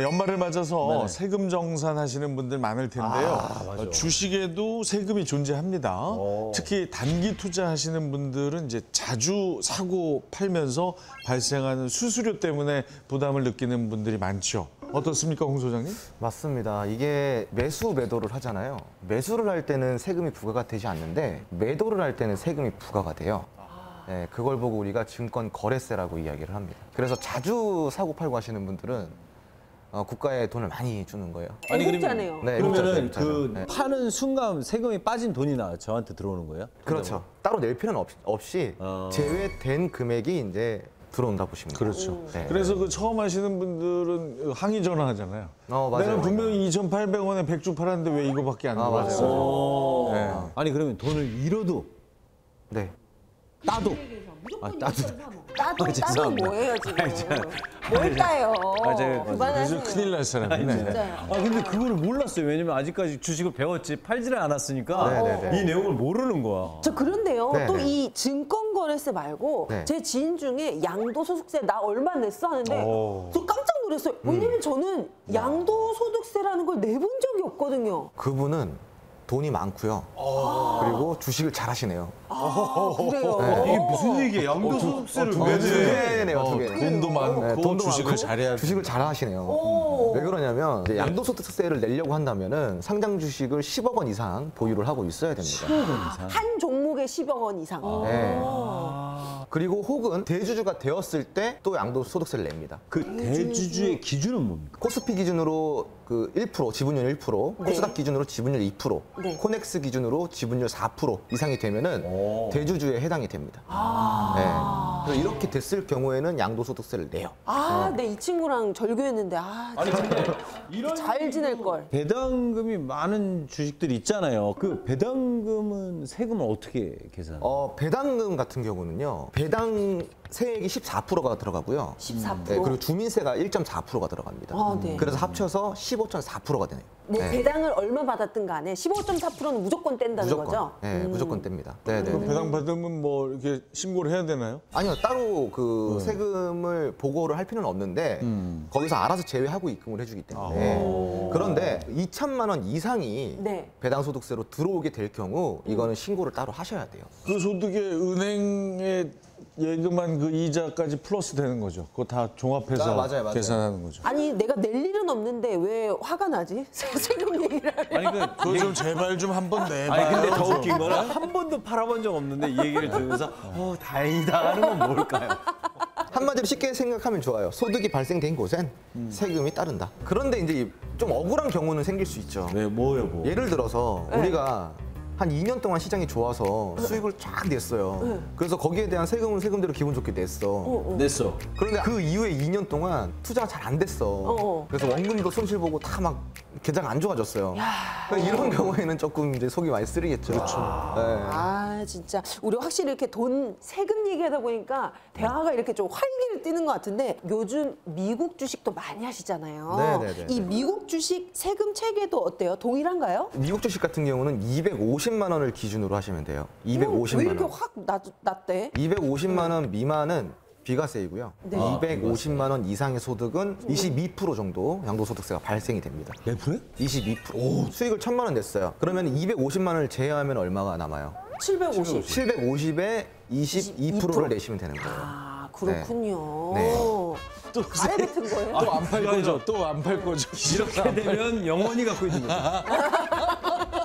연말을 맞아서 네네. 세금 정산하시는 분들 많을 텐데요. 맞아. 주식에도 세금이 존재합니다. 특히 단기 투자하시는 분들은 이제 자주 사고 팔면서 발생하는 수수료 때문에 부담을 느끼는 분들이 많죠. 어떻습니까, 홍 소장님? 맞습니다. 이게 매수 매도를 하잖아요. 매수를 할 때는 세금이 부과가 되지 않는데 매도를 할 때는 세금이 부과가 돼요. 네, 그걸 보고 우리가 증권 거래세라고 이야기를 합니다. 그래서 자주 사고 팔고 하시는 분들은 국가에 돈을 많이 주는 거예요. 애국자네요. 네, 그러면은 애국자죠. 그 네. 파는 순간 세금이 빠진 돈이나 저한테 들어오는 거예요? 그렇죠. 따로 낼 필요는 없이 제외된 금액이 이제 들어온다 보시면 돼요. 그렇죠. 네. 그래서 그 처음 하시는 분들은 항의 전화하잖아요. 맞아요. 내가 분명히 2,800원에 백주 팔았는데 왜 이거밖에 안 들어왔어? 오. 네. 아니 그러면 돈을 잃어도 네. 따도 따도 죄송합니다. 뭐예요 지금? 뭘 따요? 그만하세요. 그래서 큰일 날 사람이네. 진짜요. 아 근데 그거를 몰랐어요. 왜냐면 아직까지 주식을 배웠지 팔지를 않았으니까 네네네. 이 내용을 모르는 거야. 저 그런데요. 네, 또 네. 이 증권거래세 말고 네. 제 지인 중에 양도소득세 나 얼마 냈어 하는데 저 깜짝 놀랐어요. 왜냐면 저는 양도소득세라는 걸 내본 적이 없거든요. 그분은 돈이 많고요. 그리고 주식을 잘 하시네요. 그래요. 이게 무슨 얘기야? 양도소득세를 왜 두 내? 개네요, 두 개. 돈도 많고 돈도 주식을 많고 잘해야 돼. 주식을 잘 하시네요. 왜 그러냐면 이제 양도소득세를 내려고 한다면은 상장 주식을 10억 원 이상 보유를 하고 있어야 됩니다. 한 종목에 10억 원 이상. 네. 그리고 혹은 대주주가 되었을 때 또 양도소득세를 냅니다. 그 대주주의 기준은 뭡니까? 코스피 기준으로 그 1%, 지분율 1%, 코스닥 기준으로 지분율 2%, 네. 코넥스 기준으로 지분율 4% 이상이 되면은 대주주에 해당이 됩니다. 네. 그래서 이렇게 됐을 경우에는 양도소득세를 내요. 네, 이 친구랑 절교했는데 잘 지낼 걸. 배당금이 많은 주식들이 있잖아요. 그 배당금은 세금을 어떻게 계산해요? 배당금 같은 경우는요. 배당 세액이 14%가 들어가고요. 14%. 네, 그리고 주민세가 1.4%가 들어갑니다. 네. 그래서 합쳐서 15.4%가 되네요. 뭐 네. 배당을 얼마 받았든 간에 15.4%는 무조건 뗀다는 무조건. 거죠? 네, 무조건 뗍니다. 네, 네. 그럼 배당 받으면 뭐 이렇게 신고를 해야 되나요? 아니요, 따로 그 세금을 보고를 할 필요는 없는데 거기서 알아서 제외하고 입금을 해주기 때문에. 그런데 2천만 원 이상이 네. 배당소득세로 들어오게 될 경우 이거는 신고를 따로 하셔야 돼요. 그 소득에 은행에 예금한 그 이자까지 플러스 되는 거죠. 그거 다 종합해서 맞아요. 계산하는 거죠. 아니 내가 낼 일은 없는데 왜 화가 나지? 세금 얘기를 하면. 아니 그거 좀 제발 좀 한번 내봐. 아니 근데 더 웃긴 거는 한 번도 팔아본 적 없는데 이 얘기를 들으면서 다행이다 하는 건 뭘까요? 한마디로 쉽게 생각하면 좋아요. 소득이 발생된 곳엔 세금이 따른다. 그런데 이제 좀 억울한 경우는 생길 수 있죠. 네, 뭐예요, 뭐? 예를 들어서 우리가 한 2년 동안 시장이 좋아서 수익을 쫙 냈어요. 그래서 거기에 대한 세금은 세금대로 기분 좋게 냈어. 냈어. 그런데 그 이후에 2년 동안 투자가 잘 안 됐어. 그래서 원금도 손실 보고 다 막 계좌가 안 좋아졌어요. 그러니까 이런 경우에는 조금 이제 속이 많이 쓰리겠죠. 그렇죠. 진짜 우리 확실히 이렇게 돈 세금 얘기하다 보니까 대화가 이렇게 좀 활기를 띠는 것 같은데 요즘 미국 주식도 많이 하시잖아요. 네네네. 이 미국 주식 세금 체계도 어때요? 동일한가요? 미국 주식 같은 경우는 250만 원을 기준으로 하시면 돼요. 왜 250만 이렇게 원. 확 낮대? 250만 원 미만은 비과세이고요. 네. 250만 원 이상의 소득은 22% 정도 양도소득세가 발생이 됩니다. 몇 프로요? 22%. 수익을 1,000만 원 냈어요. 그러면 250만 원을 제외하면 얼마가 남아요? 750. 750에 22%를 내시면 되는 거예요. 그렇군요. 네. 또 아래 뱉은 거예요? 또 안 팔 거죠. 또 안 팔 거죠. 이렇게 되면 영원히 갖고 있는 거죠.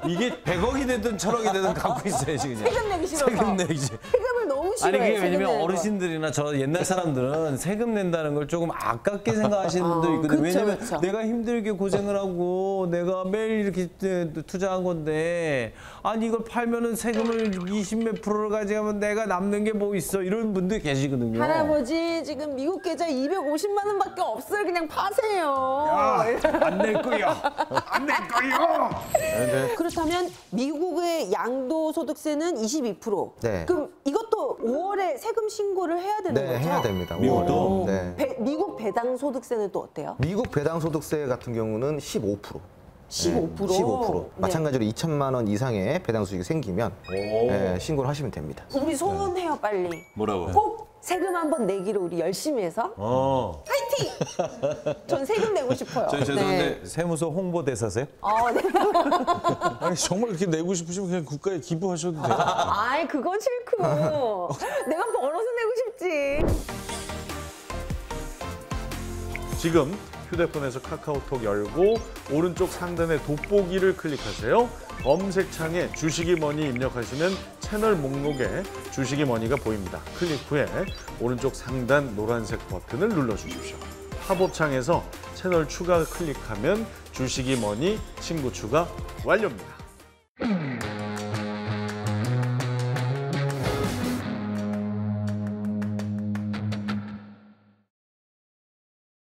이게 100억이 되든 1,000억이 되든 갖고 있어야지 그냥. 세금 내기 싫어서. 세금 내기지. 세금을 너무 싫어해. 아니 그게 세금 왜냐면 내는 거. 어르신들이나 저 옛날 사람들은 세금 낸다는 걸 조금 아깝게 생각하시는 분들이 있거든요. 그쵸, 왜냐면 그쵸. 내가 힘들게 고생을 하고 내가 매일 이렇게 투자한 건데 아니 이걸 팔면은 세금을 20몇 프로를 가져가면 내가 남는 게 뭐 있어 이런 분들이 계시거든요. 할아버지 지금 미국 계좌 250만 원밖에 없어요. 그냥 파세요. 안 낼 거야. 안 낼 거야. 그렇다면 미국의 양도소득세는 22%. 네. 그럼 이것도 5월에 세금 신고를 해야 되는 네, 거죠? 해야 됩니다. 미국도? 네. 미국 배당소득세는 또 어때요? 미국 배당소득세 같은 경우는 15%. 15%? 15%. 네. 마찬가지로 2천만 원 이상의 배당 수익이 생기면 신고를 하시면 됩니다. 우리 소원해요 빨리. 뭐라고? 꼭 세금 한번 내기로 우리 열심히 해서 어. 파이팅! 화이팅! 전 세금 내고 싶어요. 저희 죄송한데 세무서 홍보대사세요? 네. 아니 정말 그렇게 내고 싶으시면 그냥 국가에 기부하셔도 돼요. 아이, 그건 싫고. 내가 벌어서 내고 싶지. 지금 휴대폰에서 카카오톡 열고 오른쪽 상단의 돋보기를 클릭하세요. 검색창에 주식이머니 입력하시면 채널 목록에 주식이머니가 보입니다. 클릭 후에 오른쪽 상단 노란색 버튼을 눌러주십시오. 팝업창에서 채널 추가 클릭하면 주식이머니 친구 추가 완료입니다.